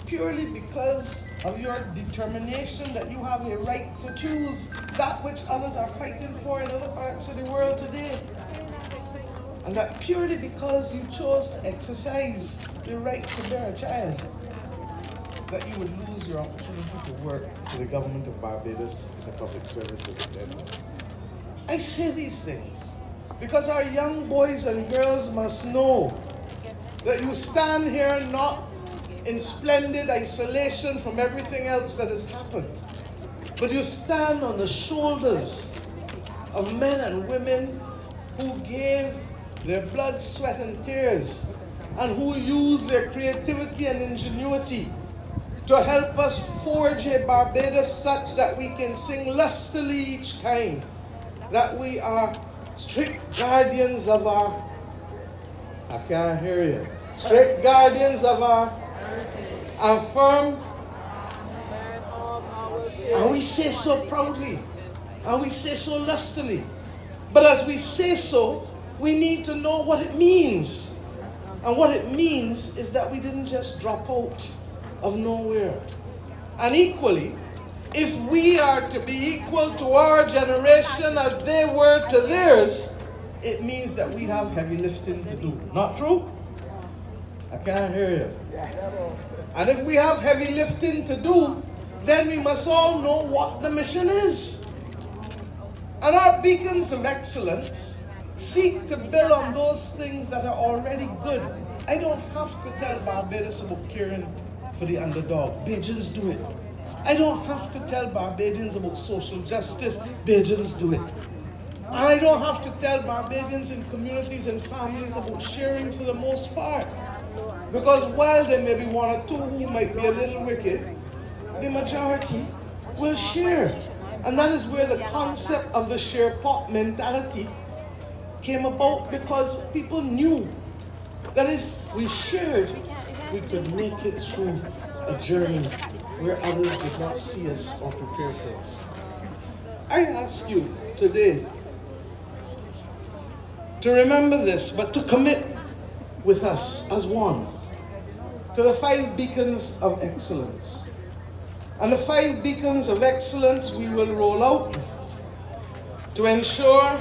purely because of your determination that you have a right to choose that which others are fighting for in other parts of the world today. And that purely because you chose to exercise the right to bear a child, that you would lose your opportunity to work for the government of Barbados in the public services attendance. I say these things because our young boys and girls must know that you stand here not in splendid isolation from everything else that has happened, but you stand on the shoulders of men and women who gave their blood, sweat, and tears, and who used their creativity and ingenuity to help us forge a Barbados such that we can sing lustily each time that we are strict guardians of our, I can't hear you, strict guardians of our, and firm, and we say so proudly, and we say so lustily. But as we say so, we need to know what it means. And what it means is that we didn't just drop out of nowhere. And equally, if we are to be equal to our generation as they were to theirs, it means that we have heavy lifting to do. Not true? I can't hear you. And if we have heavy lifting to do, then we must all know what the mission is. And our beacons of excellence seek to build on those things that are already good. I don't have to tell Barbados about caring for the underdog. Bajans do it. I don't have to tell Barbadians about social justice. Bajans do it. And I don't have to tell Barbadians in communities and families about sharing for the most part. Because while there may be one or two who might be a little wicked, the majority will share. And that is where the concept of the share pot mentality came about, because people knew that if we shared, we could make it through a journey where others did not see us or prepare for us. I ask you today to remember this, but to commit with us as one to the 5 beacons of excellence. And the 5 beacons of excellence we will roll out to ensure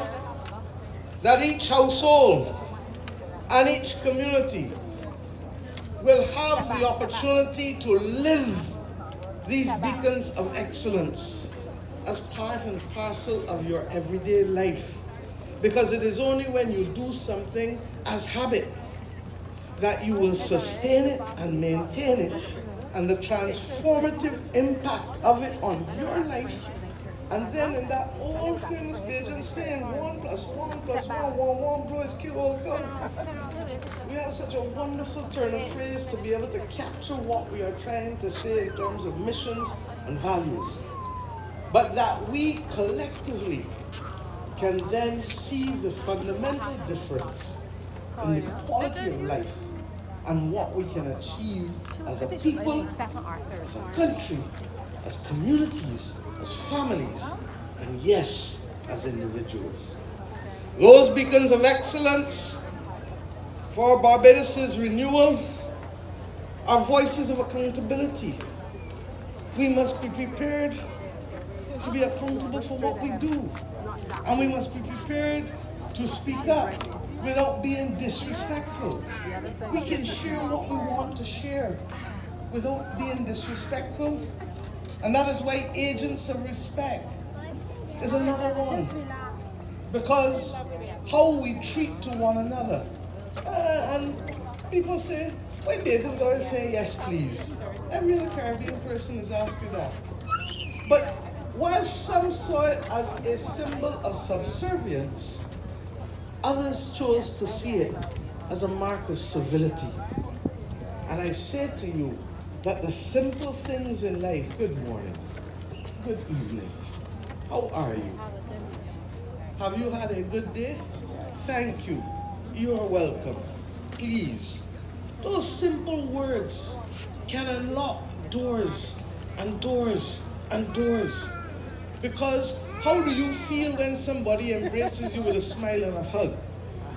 that each household and each community will have the opportunity to live these beacons of excellence as part and parcel of your everyday life. Because it is only when you do something as habit that you will sustain it and maintain it, and the transformative impact of it on your life. And then in that old famous Bajan saying, 1 + 1 + 1, 1 bro is kill all come. We have such a wonderful turn of phrase to be able to capture what we are trying to say in terms of missions and values. But that we collectively can then see the fundamental difference in the quality of life and what we can achieve as a people, as a country, as communities, as families, and yes, as individuals. Those beacons of excellence for Barbados' renewal are voices of accountability. We must be prepared to be accountable for what we do. And we must be prepared to speak up without being disrespectful. We can share what we want to share without being disrespectful. And that is why agents of respect is another one. Because how we treat to one another. And people say, why agents always say yes please? Every other Caribbean person is asking that. But while some saw it as a symbol of subservience, others chose to see it as a mark of civility. And I say to you that the simple things in life, good morning, good evening, how are you? Have you had a good day? Thank you. You are welcome. Please. Those simple words can unlock doors and doors and doors. Because how do you feel when somebody embraces you with a smile and a hug,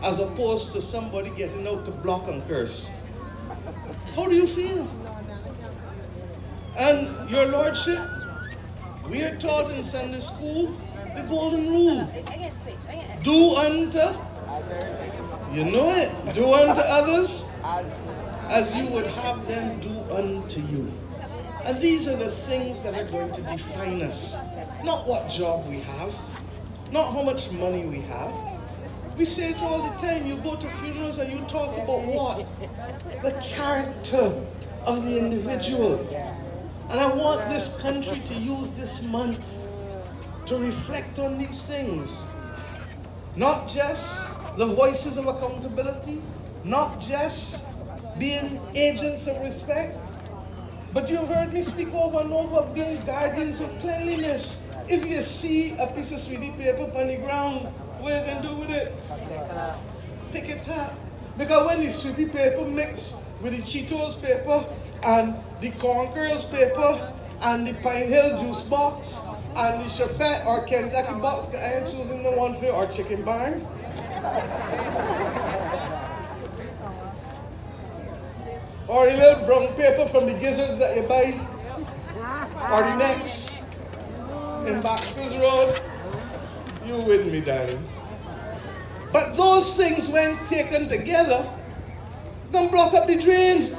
as opposed to somebody getting out to block and curse? How do you feel? And your lordship, we are taught in Sunday school the golden rule. Do unto, you know it, do unto others as you would have them do unto you. And these are the things that are going to define us. Not what job we have, not how much money we have. We say it all the time. You go to funerals and you talk about what? The character of the individual. And I want this country to use this month to reflect on these things. Not just the voices of accountability, not just being agents of respect, but you've heard me speak over and over being guardians of cleanliness. If you see a piece of sweetie paper on the ground, what are you going to do with it? Pick it up. Because when the sweetie paper mix with the Cheetos paper and the Corn Curls paper and the Pine Hill juice box and the Chafette or Kentucky box, I am choosing the one for or Chicken Barn. Or a little brown paper from the gizzards that you buy, or the necks in Baxter's Road. You with me, darling? But those things, when taken together, gonna block up the drain.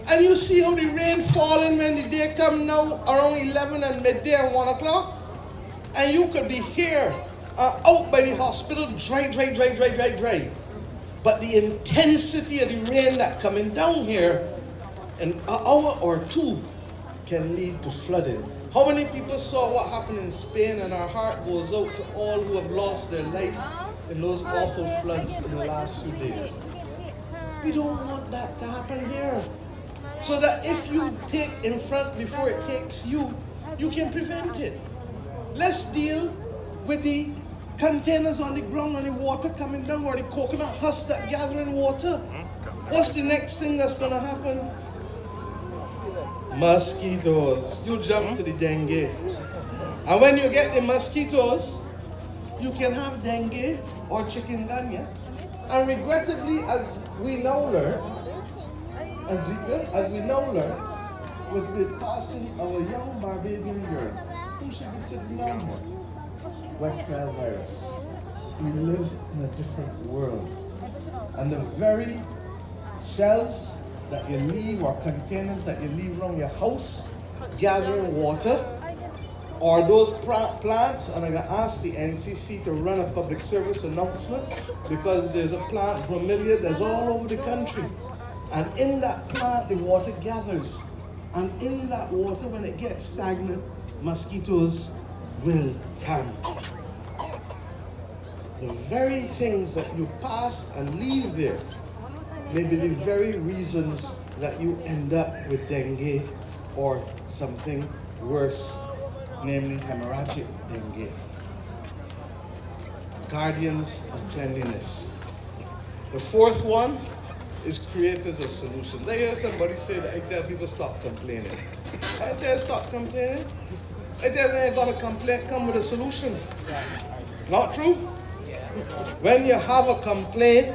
And you see how the rain falling when the day come now around 11 and midday and 1 o'clock, and you could be here out by the hospital, dry. But the intensity of the rain that coming down here in an hour or two can lead to flooding. How many people saw what happened in Spain, and our heart goes out to all who have lost their life in those awful floods in the last few days. We don't want that to happen here. So that if you take in front before it takes you, you can prevent it. Let's deal with the containers on the ground and the water coming down, or the coconut husk that gathering water. What's the next thing that's going to happen? Mosquitoes. You jump to the dengue. And when you get the mosquitoes, you can have dengue or chikungunya. And regrettably, as we now learn, and Zika, as we now learn, with the passing of a young Barbadian girl, who should be sitting down here? West Nile virus. We live in a different world. And the very shells that you leave or containers that you leave around your house gathering water, or those plants, and I'm going to ask the NCC to run a public service announcement, because there's a plant, bromelia, that's all over the country. And in that plant, the water gathers. And in that water, when it gets stagnant, mosquitoes will come. The very things that you pass and leave there may be the very reasons that you end up with dengue or something worse, namely hemorrhagic dengue. Guardians of cleanliness. The fourth one is creators of solutions. I hear somebody say that I tell people stop complaining. I tell stop complaining. I tell when you got a complaint, come with a solution. Not true? When you have a complaint,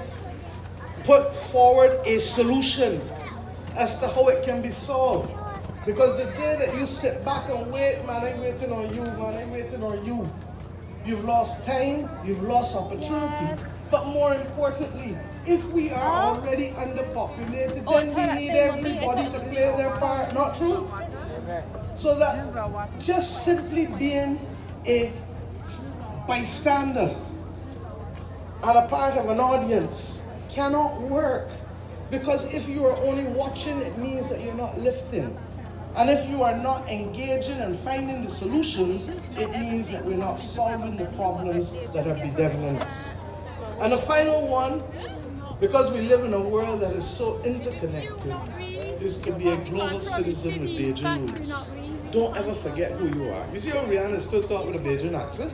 put forward a solution as to how it can be solved. Because the day that you sit back and wait, man, I'm waiting on you, man, I'm waiting on you. You've lost time, you've lost opportunity. But more importantly, if we are already underpopulated, then we need everybody to play their part. Not true? So that just simply being a bystander and a part of an audience cannot work. Because if you are only watching, it means that you're not lifting. And if you are not engaging and finding the solutions, it means that we're not solving the problems that are bedeviling us. And the final one, because we live in a world that is so interconnected, is to be a global citizen with Bajan roots. Don't ever forget who you are. You see how Rihanna still talks with a Bajan accent?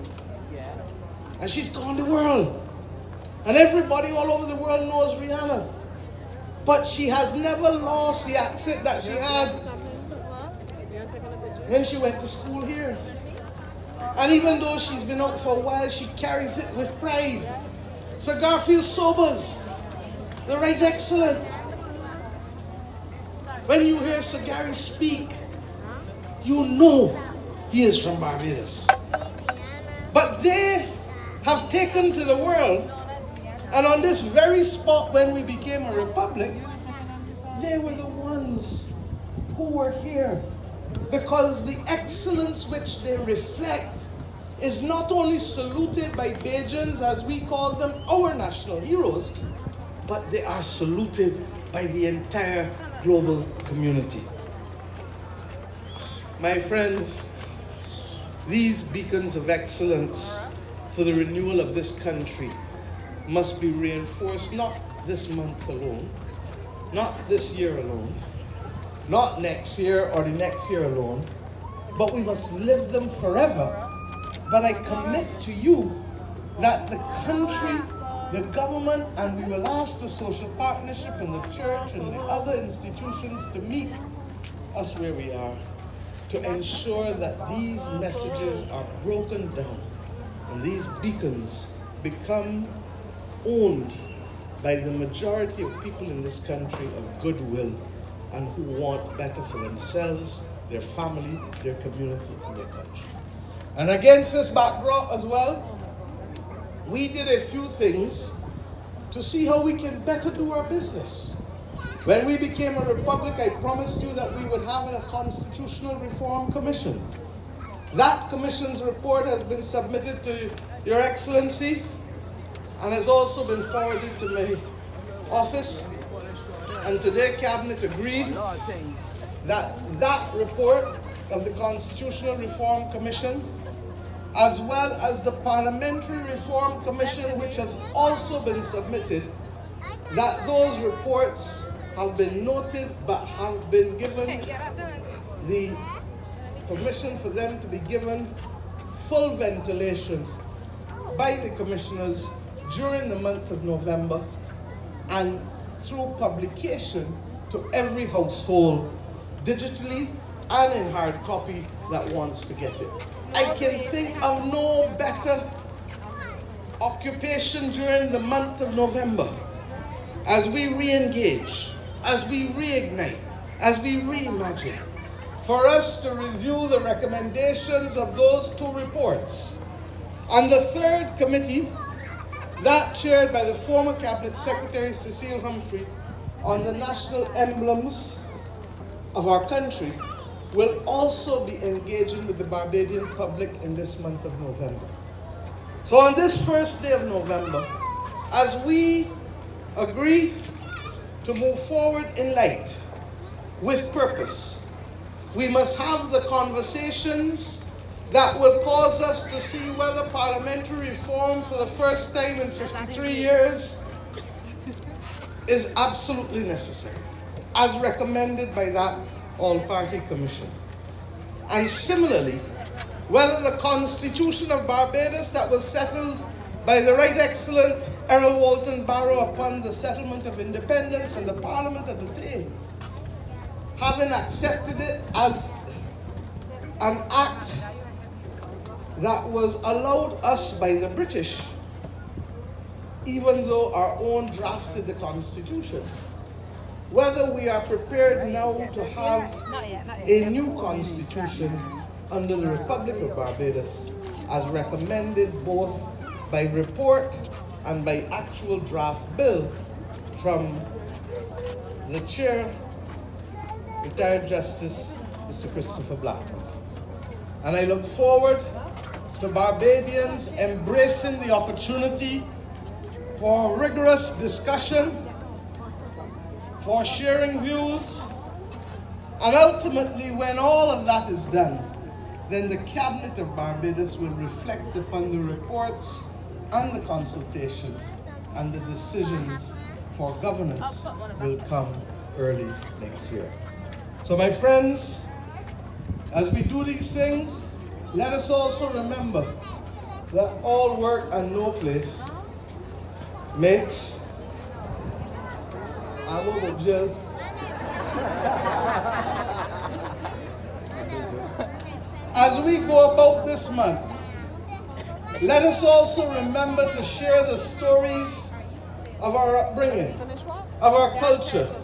And she's gone the world. And everybody all over the world knows Rihanna. But she has never lost the accent that she had when she went to school here. And even though she's been out for a while, she carries it with pride. So Garfield Sobers, the Right Excellent. When you hear Sir Gary speak, you know he is from Barbados. But they have taken to the world, and on this very spot when we became a republic, they were the ones who were here, because the excellence which they reflect is not only saluted by Bajans, as we call them, our national heroes, but they are saluted by the entire global community. My friends, these beacons of excellence for the renewal of this country must be reinforced, not this month alone, not this year alone, not next year or the next year alone, but we must live them forever. But I commit to you that the country, the government, and we will ask the social partnership and the church and the other institutions to meet us where we are, to ensure that these messages are broken down and these beacons become owned by the majority of people in this country of goodwill and who want better for themselves, their family, their community, and their country. And against this backdrop as well, we did a few things to see how we can better do our business. When we became a republic, I promised you that we would have a constitutional reform commission. That commission's report has been submitted to Your Excellency and has also been forwarded to my office. And today, Cabinet agreed that that report of the Constitutional Reform Commission, as well as the Parliamentary Reform Commission, which has also been submitted, that those reports have been noted but have been given the permission for them to be given full ventilation by the commissioners during the month of November and through publication to every household, digitally and in hard copy, that wants to get it. I can think of no better occupation during the month of November as we re-engage, as we reignite, as we reimagine, for us to review the recommendations of those two reports. And the third committee, that chaired by the former Cabinet Secretary Cecile Humphrey, on the national emblems of our country, will also be engaging with the Barbadian public in this month of November. So on this first day of November, as we agree to move forward in light, with purpose, we must have the conversations that will cause us to see whether parliamentary reform for the first time in 53 years is absolutely necessary, as recommended by that all-party commission. And similarly, whether the Constitution of Barbados that was settled by the Right Excellent Errol Walton Barrow upon the settlement of independence and the Parliament of the day, having accepted it as an act that was allowed us by the British, even though our own drafted the Constitution, whether we are prepared now to have a new Constitution under the Republic of Barbados, as recommended both by report and by actual draft bill from the Chair, Retired Justice Mr. Christopher Blackman. And I look forward to Barbadians embracing the opportunity for rigorous discussion, for sharing views, and ultimately, when all of that is done, then the Cabinet of Barbados will reflect upon the reports and the consultations, and the decisions for governance will come early next year. So my friends, as we do these things, let us also remember that all work and no play makes our jail. As we go about this month, let us also remember to share the stories of our upbringing, of our culture,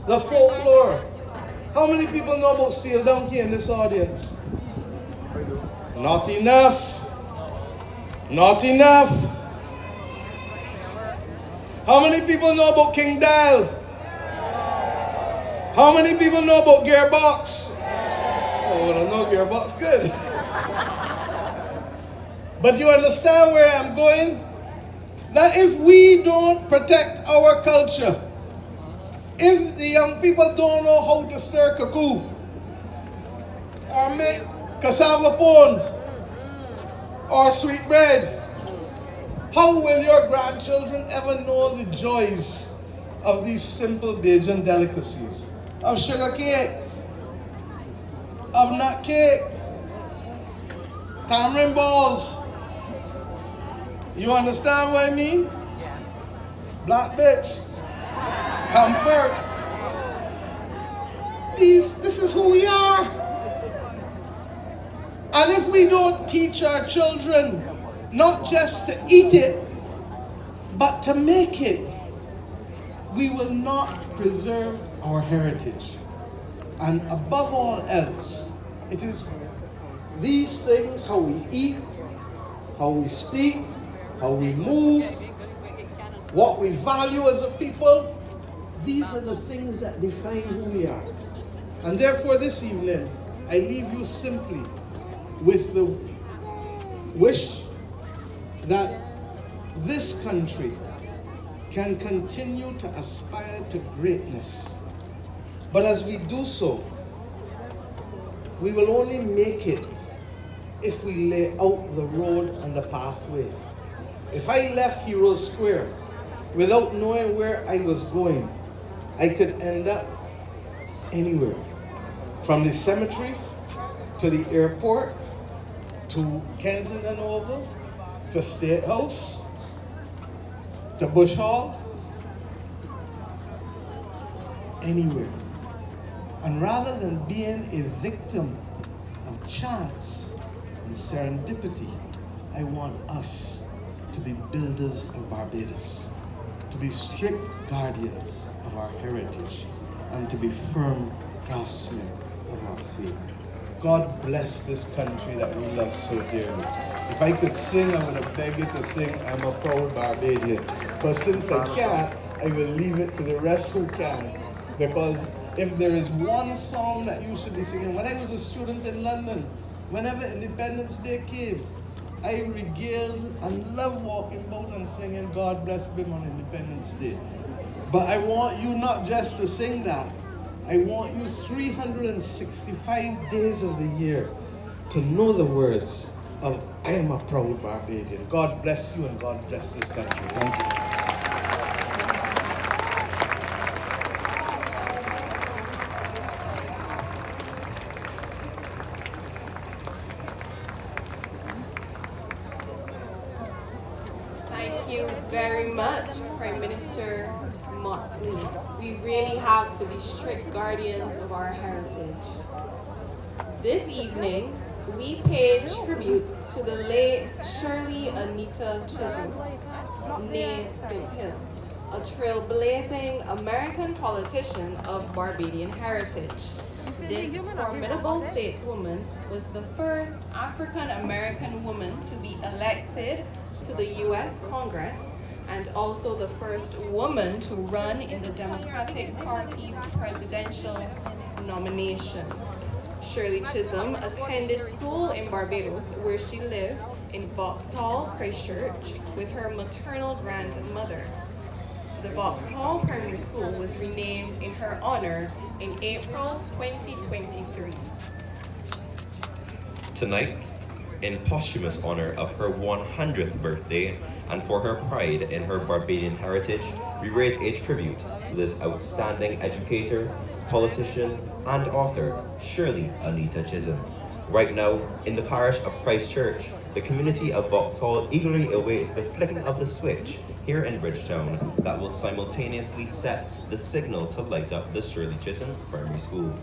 the folklore, How many people know about steel donkey in this audience? Not enough. Not enough. How many people know about King Dal? How many people know about gearbox? Oh, I don't know gearbox. Good. But you understand where I'm going? That if we don't protect our culture, if the young people don't know how to stir cuckoo or make cassava pone or sweet bread, how will your grandchildren ever know the joys of these simple Bajan delicacies? Of sugar cake, of nut cake, tamarind balls. You understand what I mean? Black bitch, comfort. This is who we are. And if we don't teach our children not just to eat it, but to make it, we will not preserve our heritage. And above all else, it is these things, how we eat, how we speak, how we move, what we value as a people, these are the things that define who we are. And therefore this evening, I leave you simply with the wish that this country can continue to aspire to greatness. But as we do so, we will only make it if we lay out the road and the pathway. If I left Heroes Square without knowing where I was going, I could end up anywhere. From the cemetery, to the airport, to Kensington Oval, to State House, to Bush Hall, anywhere. And rather than being a victim of chance and serendipity, I want us to be builders of Barbados, to be strict guardians of our heritage, and to be firm craftsmen of our faith. God bless this country that we love so dearly. If I could sing, I would have begged you to sing, I'm a proud Barbadian. But since I can't, I will leave it to the rest who can. Because if there is one song that you should be singing, when I was a student in London, whenever Independence Day came, I regaled and loved walking about and singing God Bless Bim on Independence Day. But I want you not just to sing that, I want you 365 days of the year to know the words of I am a proud Barbadian. God bless you and God bless this country. Thank you. Thank you very much, Prime Minister Moxley. We really have to be strict guardians of our heritage. This evening, we pay tribute to the late Shirley Anita Chisholm, née St. Hill, a trailblazing American politician of Barbadian heritage. This formidable stateswoman was the first African-American woman to be elected to the U.S. Congress and also the first woman to run in the Democratic Party's presidential nomination. Shirley Chisholm attended school in Barbados, where she lived in Vauxhall, Christchurch, with her maternal grandmother. The Vauxhall Primary School was renamed in her honor in April 2023. Tonight, in posthumous honor of her 100th birthday and for her pride in her Barbadian heritage, we raise a tribute to this outstanding educator, politician, and author, Shirley Anita Chisholm. Right now, in the parish of Christchurch, the community of Vauxhall eagerly awaits the flicking of the switch here in Bridgetown that will simultaneously set the signal to light up the Shirley Chisholm Primary School.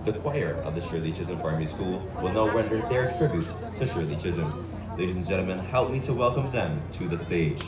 The choir of the Shirley Chisholm Primary School will now render their tribute to Shirley Chisholm. Ladies and gentlemen, help me to welcome them to the stage.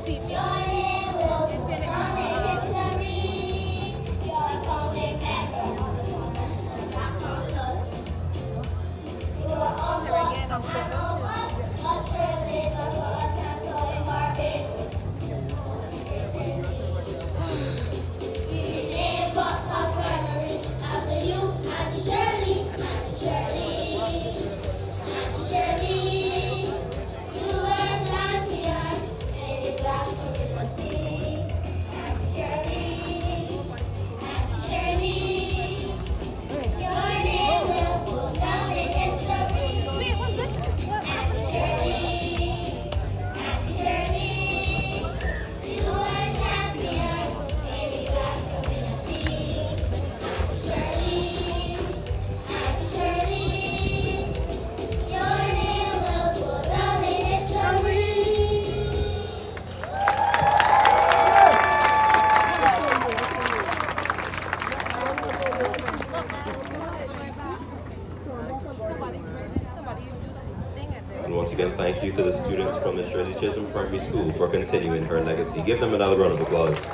name will go down in history. Your founding member of the National Black Caucus. You are almost an of us, but surely the for us and so in Barbados. We became box of primary after you, Auntie Shirley, Auntie Shirley, Auntie Shirley. You were a champion in the black community. Auntie Shirley, Auntie Shirley. Your name will go down in history. Auntie Shirley, Auntie Shirley. You were a champion in the black community. Auntie Shirley, Auntie Shirley. Your name will go down in history. And once again, thank you to the students from the Shirley Chisholm Primary School for continuing her legacy. Give them another round of applause.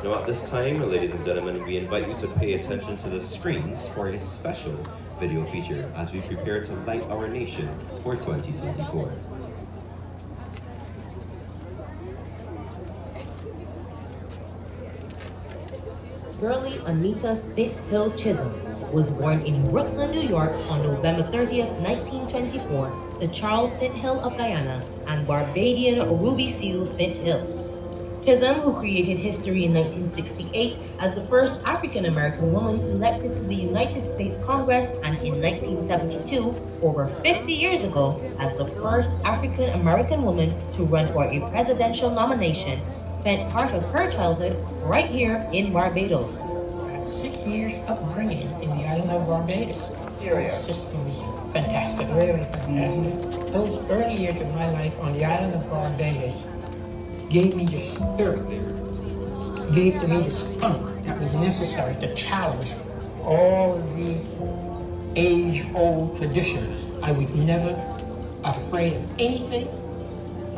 Now at this time, ladies and gentlemen, we invite you to pay attention to the screens for a special video feature as we prepare to light our nation for 2024. Shirley Anita St. Hill Chisholm was born in Brooklyn, New York on November 30th, 1924 to Charles St. Hill of Guyana and Barbadian Ruby Seal St. Hill. Chisholm, who created history in 1968 as the first African-American woman elected to the United States Congress, and in 1972, over 50 years ago, as the first African-American woman to run for a presidential nomination, spent part of her childhood right here in Barbados. 6 years upbringing in the island of Barbados. It just was fantastic, really fantastic. Those early years of my life on the island of Barbados gave me the spirit, gave to me the spunk that was necessary to challenge all of these age-old traditions. I was never afraid of anything.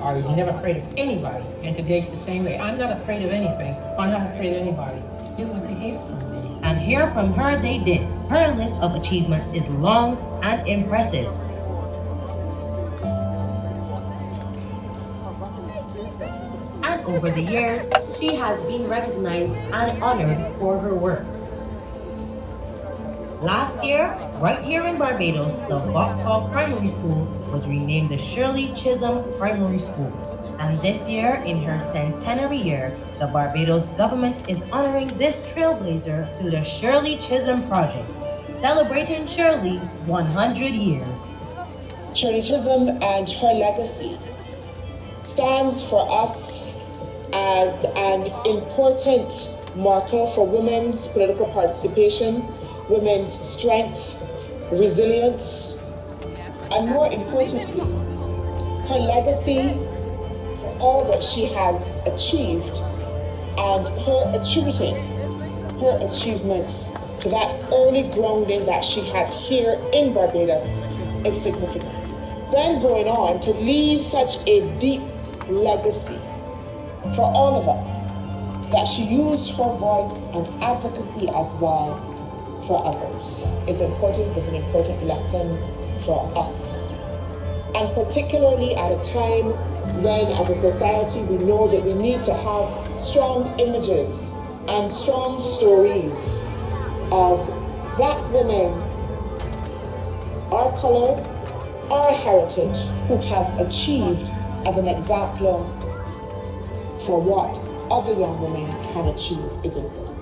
I was never afraid of anybody, and today's the same way. I'm not afraid of anything. I'm not afraid of anybody. They want to hear from me. And hear from her they did. Her list of achievements is long and impressive. And over the years, she has been recognized and honored for her work. Last year, right here in Barbados, the Vauxhall Primary School was renamed the Shirley Chisholm Primary School. And this year, in her centenary year, the Barbados government is honoring this trailblazer through the Shirley Chisholm Project, celebrating Shirley 100 years. Shirley Chisholm and her legacy stands for us as an important marker for women's political participation, women's strength, resilience, and more importantly, her legacy for all that she has achieved and her attributing her achievements to that early grounding that she had here in Barbados is significant. Then going on to leave such a deep legacy for all of us, that she used her voice and advocacy as well for others is an important lesson for us. And particularly at a time when, as a society, we know that we need to have strong images and strong stories of Black women, our color, our heritage, who have achieved as an example for what other young women can achieve is important.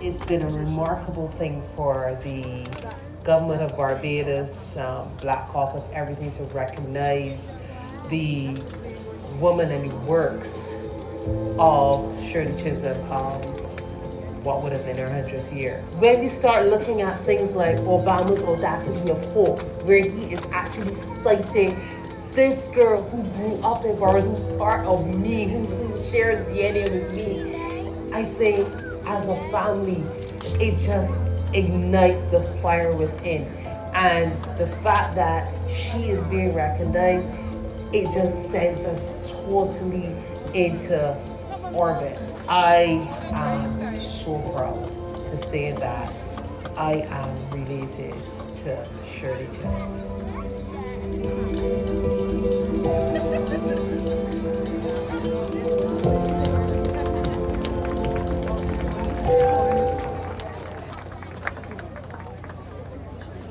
It's been a remarkable thing for the government of Barbados, Black Caucus, everything, to recognize the woman and works of Shirley Chisholm, what would have been her 100th year. When you start looking at things like Obama's Audacity of Hope, where he is actually citing this girl who grew up in Barbados, who's part of me, who shares DNA with me, I think as a family, it just ignites the fire within. And the fact that she is being recognized, it just sends us totally into orbit. I am so proud to say that I am related to Shirley Chisholm.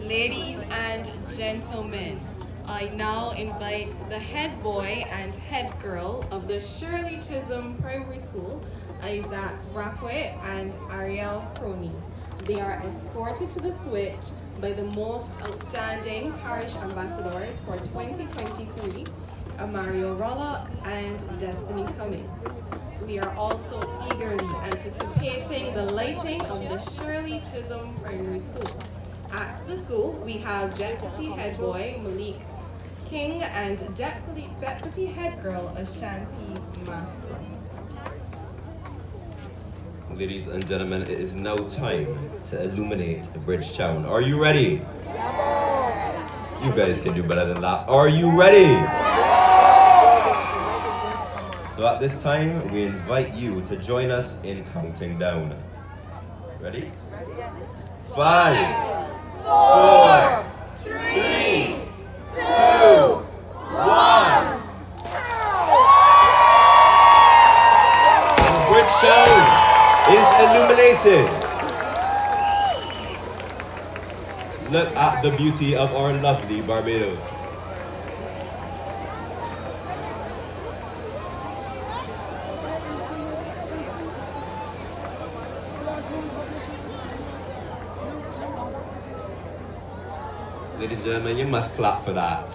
Ladies and gentlemen, I now invite the head boy and head girl of the Shirley Chisholm Primary School, Isaac Brackway and Ariel Crony. They are escorted to the switch by the most outstanding parish ambassadors for 2023, Mario Rollock and Destiny Cummings. We are also eagerly anticipating the lighting of the Shirley Chisholm Primary School. At the school, we have Deputy Head Boy Malik King and Deputy Head Girl Ashanti Masker. Ladies and gentlemen, it is now time to illuminate Bridgetown. Are you ready? You guys can do better than that. Are you ready? So at this time, we invite you to join us in counting down. Ready? 5, 4, 3, 2, 1. And Bridgetown is illuminated. Look at the beauty of our lovely Barbados. Ladies and gentlemen, you must clap for that.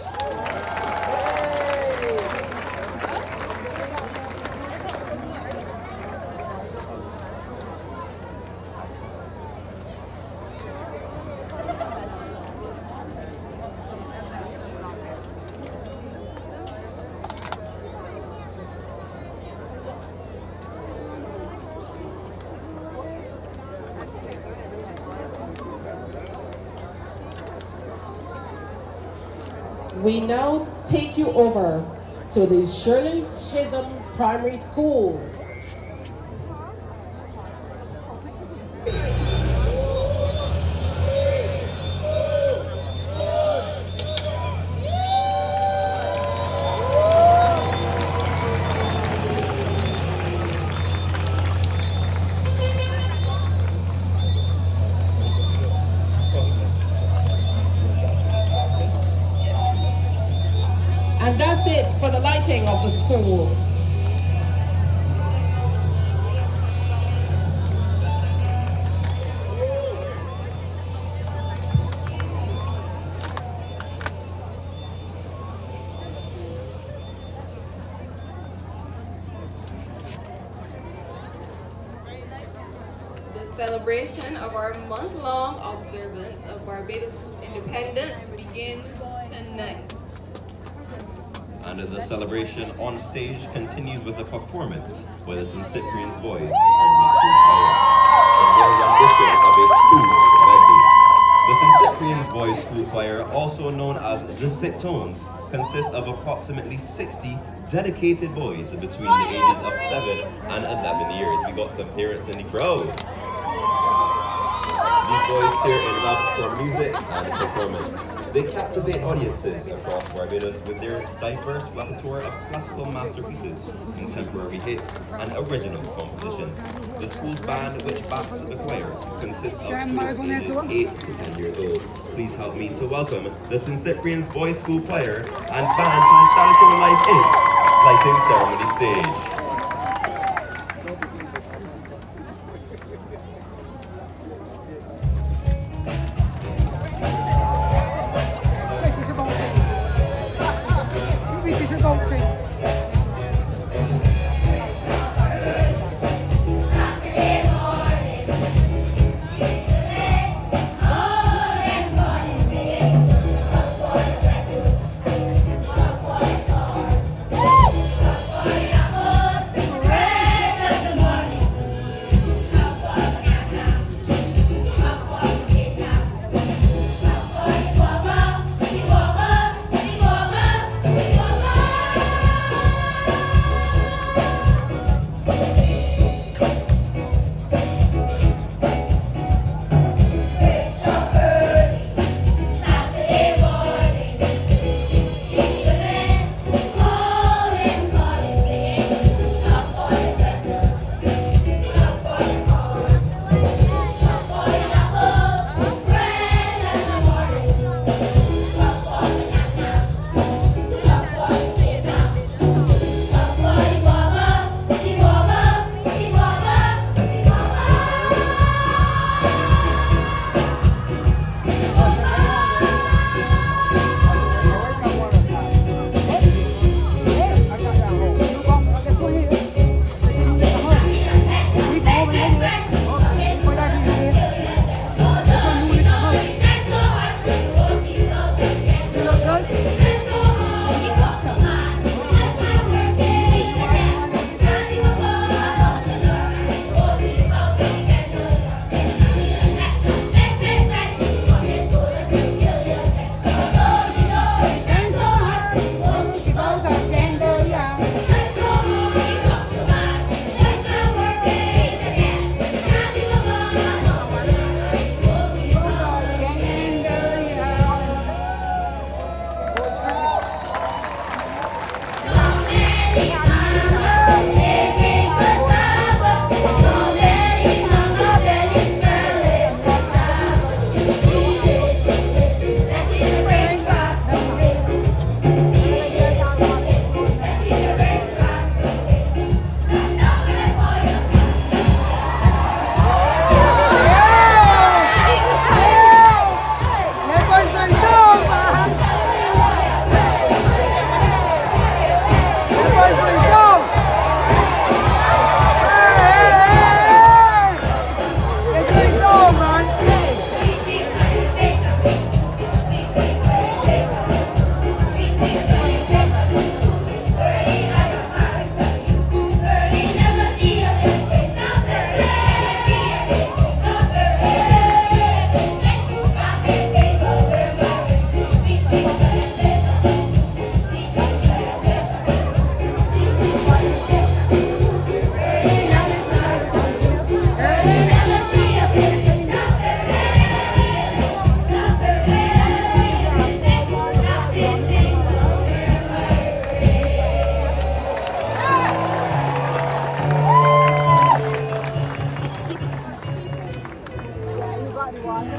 We now take you over to the Shirley Chisholm Primary School. And that's it for the lighting of the school. The celebration of our month-long observance of Barbados' independence begins tonight. And the celebration on stage continues with a performance by the St. Cyprian's Boys Primary School Choir in their rendition of a Spoons medley. The St. Cyprian's Boys School Choir, also known as the Sit Tones, consists of approximately 60 dedicated boys between the ages of 7 and 11 years. We got some parents in the crowd. These boys share a love for music and performance. They captivate audiences across Barbados with their diverse repertoire of classical masterpieces, contemporary hits, and original compositions. The school's band, which backs the choir, consists of students ages 8 to 10 years old. Please help me to welcome the St. Cyprian's Boys School Choir and band to the Sagicor Live Inc. lighting ceremony stage. Saturday morning, Thank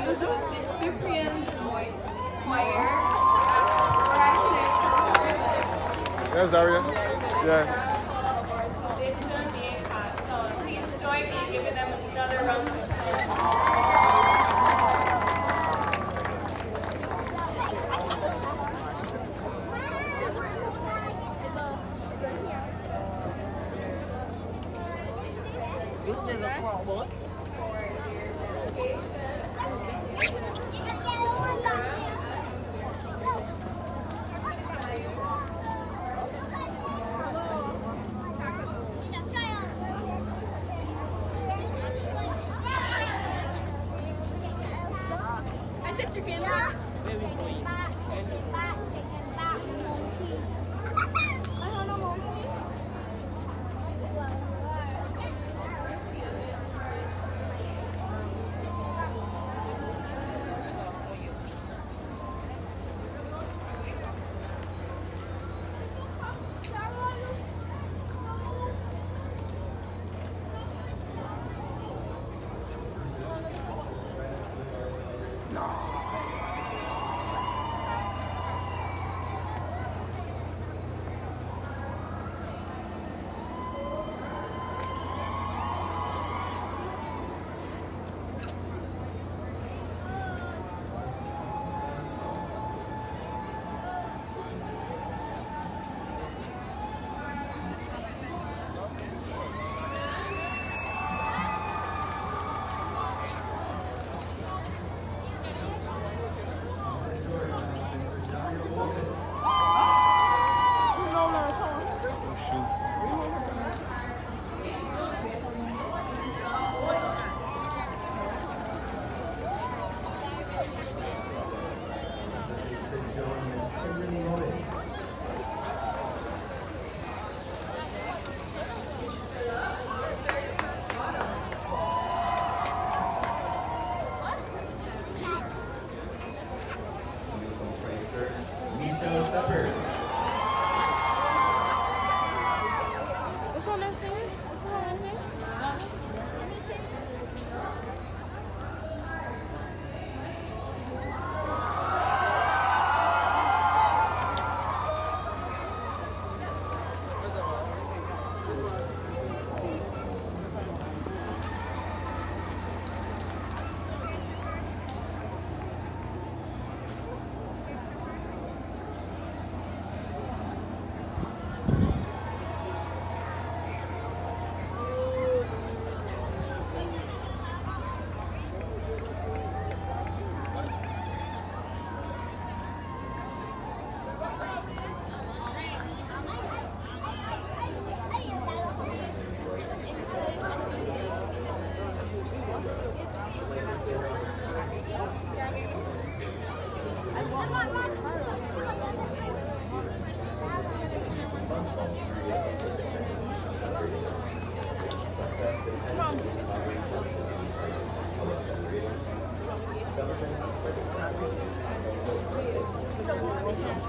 you to the St. Cyprian's Voice Choir. There's Aria. Yeah. Tradition being passed on. Please join me in giving them another round of applause.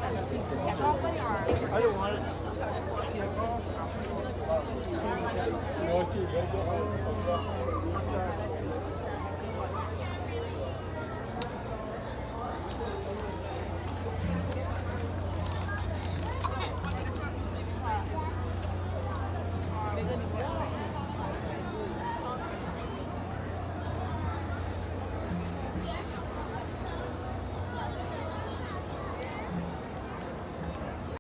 I don't want it. No,